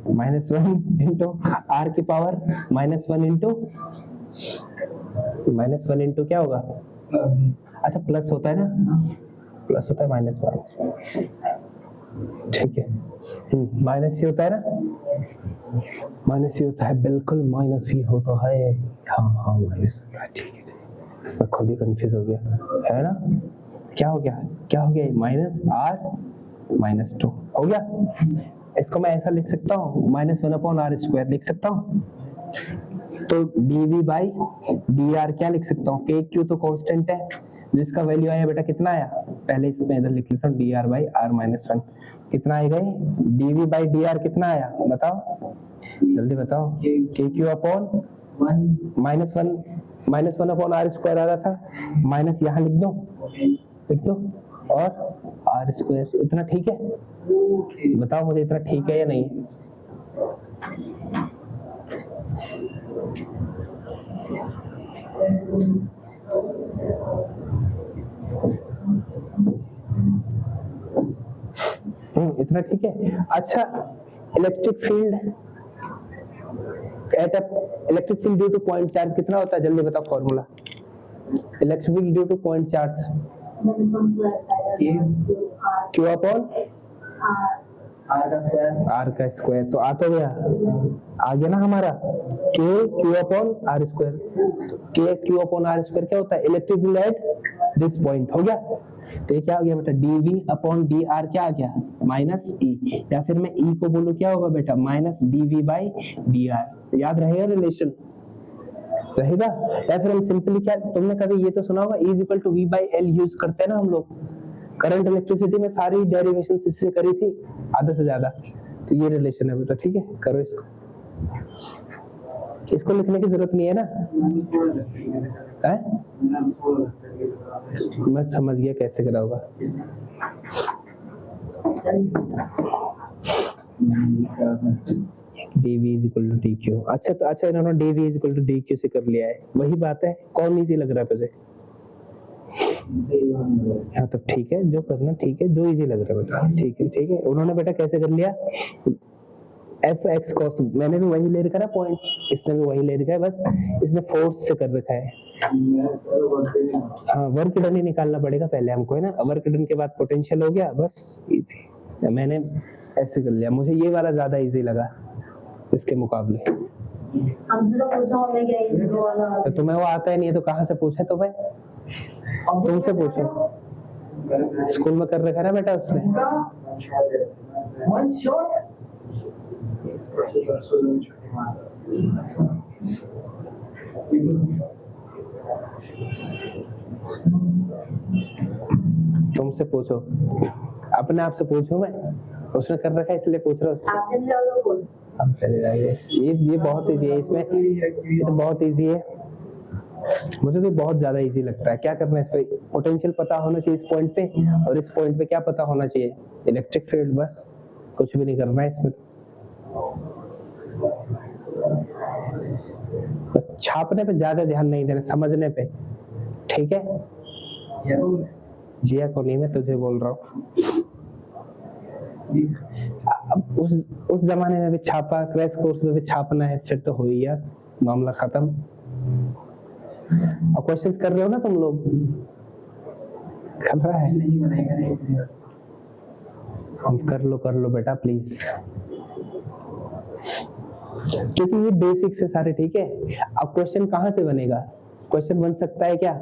-1 इंटू r की पावर -1 इंटू क्या होगा, अच्छा प्लस होता है ना, प्लस होता है माइनस, ठीक है, माइनस ही होता है ना, माइनस ही होता है, बिल्कुल माइनस ही होता है, हाँ माइनस होता है, ठीक है, मैं खुद ही कंफ्यूज हो गया, है ना। क्या हो गया -r-2 हो गया। इसको मैं ऐसा लिख सकता हूँ, -1/r² लिख सकता हूँ। तो dV बाई dr क्या लिख सकता हूँ, KQ तो कांस्टेंट है, जिसका वैल्यू आया बेटा कितना आया, पहले इसमें इधर लिख लेता हूँ dr बाई r-1 कितना आएगा, dV बाई dr कितना आया बताओ, जल्दी बताओ, KQ अपॉन -1/r² आ रहा था, माइनस यहाँ लिख दो और r², इतना ठीक है, बताओ मुझे इतना ठीक है या नहीं। इतना ठीक है। अच्छा electric field due two point charge कितना होता है, जल्दी बताओ formula, electric field due two point charge Q upon R का स्क्वायर, तो आ तो गया, आ गया ना हमारा Q अपॉन R², क्या होता है, electric field at this point, हो गया। तो ये क्या हो गया बेटा, dV अपॉन dr क्या आ गया, -E, या फिर मैं E को बोलूं क्या होगा बेटा, -dV बाई dr। याद रहेगा रिलेशन, रहेगा। या फिर हम सिंपली क्या, तुमने कभी ये तो सुना होगा E equal to V by L use करते हैं ना हम लोग, करंट इलेक्ट्रिसिटी में सारी डेरिवेशन इससे करी थी आधा से ज्यादा, तो ये रिलेशन है बेटा, ठीक है, करो इसको, इसको लिखने की जरूरत नहीं है ना, मैं समझ गया कैसे करा होगा। dV is equal to dq, अच्छा तो अच्छा इन्होंने dV is equal to dq से कर लिया है, वही बात है, कौन इजी लग रहा है तुझे, हाँ तो ठीक है, जो करना ठीक है, जो इजी लग रहा है बेटा, ठीक है। उन्होंने बेटा कैसे कर लिया, fx cos, मैंने भी वही ले रखा है ना पॉइंट्स, इसने भी वही ले रखा है, बस इसने फोर्स से कर रखा है। हाँ वर्क डन ही निकालना पड़ेगा पहले हमको, है ना, वर्क डन के बाद पोटेंशियल हो गया, बस इजी। मैंने ऐसे कर लिया, मुझे ये वाला ज्यादा इजी लगा इसके मुकाबले। हमसे तो पूछो, हमें क्या इसी वाला, तो तुम्हें वो आता ही नहीं है तो कहाँ से पूछे तुम्हें, तुमसे पूछो, स्कूल में कर रखा है ना बेटा उसने। वन शॉट तुमसे पूछो, अपने आप से पूछो, मैं उसने कर रखा है इसलिए पूछ रहा हूँ उससे। आपने लोगों को अब चले जाइए, ये बहुत इजी है, इसमें ये तो बहुत इजी है, मुझे तो बहुत ज्यादा इजी लगता है। क्या करना है इस पे, पोटेंशियल पता होना चाहिए इस पॉइंट पे, और इस पॉइंट पे क्या पता होना चाहिए, इलेक्ट्रिक फील्ड, बस कुछ भी नहीं करना है इसमें। तो छापने पे ज्यादा ध्यान नहीं देना, समझने पे, ठीक है। जिया को नहीं, मैं तुझे बोल रहा हूँ। अब उस जमाने में भी छापा, क्रैश कोर्स में भी छापना है, फिर तो हो ही यार, मामला खत्म। और क्वेश्चंस कर रहे हो ना तुम लोग, कर रहा है, नहीं बनाएगा नहीं इसलिए। हम कर लो बेटा प्लीज, क्योंकि ये बेसिक से सारे, ठीक है। अब क्वेश्चन कहाँ से बनेगा, क्वेश्चन बन सकता है क्या,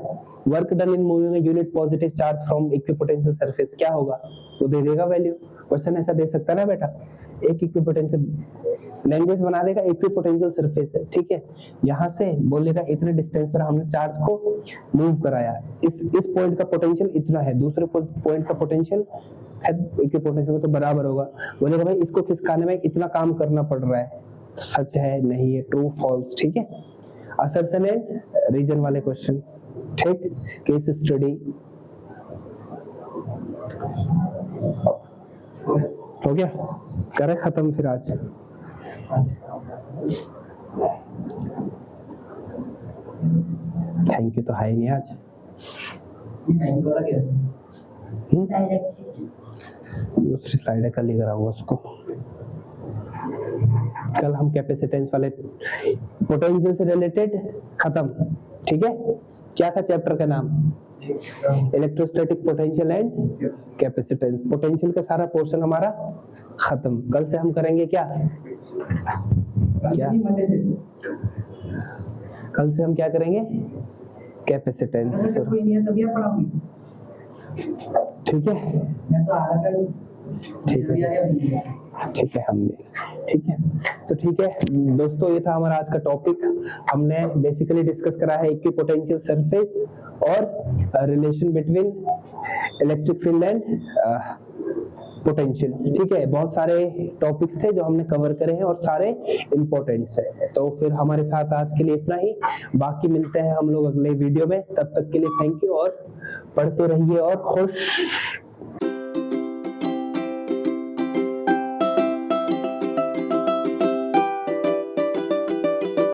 work done in moving a unit positive charge from equipotential surface, क्या होगा, वो दे देगा वैल्यू। क्वेश्चन ऐसा दे सकता है ना बेटा, एक इक्विपोटेंशियल, लैंग्वेज बना देगा, इक्विपोटेंशियल सरफेस है, ठीक है, यहाँ से बोलेगा इतने डिस्टेंस पर हमने चार्ज को मूव कराया, इस पॉइंट का पोटेंशियल इतना है, दूसरे पॉइंट का पोटेंशियल है इक्विपोटेंशियल में तो बराबर होगा। बोलेगा भाई इसको खिसकाने में इतना काम करना पड़ रहा है, सच है नहीं है, ट्रू फॉल्स, ठीक है। असर्शन एंड रीजन वाले क्वेश्चन, ठीक, केस स्टडी हो गया, करे खत्म फिर आज। थैंक यू तो है ही नहीं आज। ये टाइम वाला क्या है? डायरेक्टली दूसरी स्लाइड है, कल ही कराऊंगा उसको। कल हम कैपेसिटेंस वाले पोटेंशियल से रिलेटेड खत्म, ठीक है। क्या था चैप्टर का नाम, electrostatic potential and capacitance. Potential का सारा पोर्शन हमारा खत्म। कल से हम करेंगे क्या, क्या मंडे से कल से हम क्या करेंगे, कैपेसिटेंस, अगर कोई नहीं है तभी आप पढ़ाओगे। ठीक है, मैं तो आ रहा था, ठीक है, ठीक है, हम भी, ठीक है। तो ठीक है दोस्तों, ये था हमारा आज का टॉपिक। हमने बेसिकली डिस्कस करा है इक्विपोटेंशियल सरफेस और relation between electric field and potential, ठीक है। बहुत सारे टॉपिक्स थे जो हमने कवर करे हैं और सारे इंपॉर्टेंट्स हैं। तो फिर हमारे साथ आज के लिए इतना ही, बाकी मिलते हैं हम लोग अगले वीडियो में। तब तक के लिए थैंक यू, और पढ़ते रहिए और खुश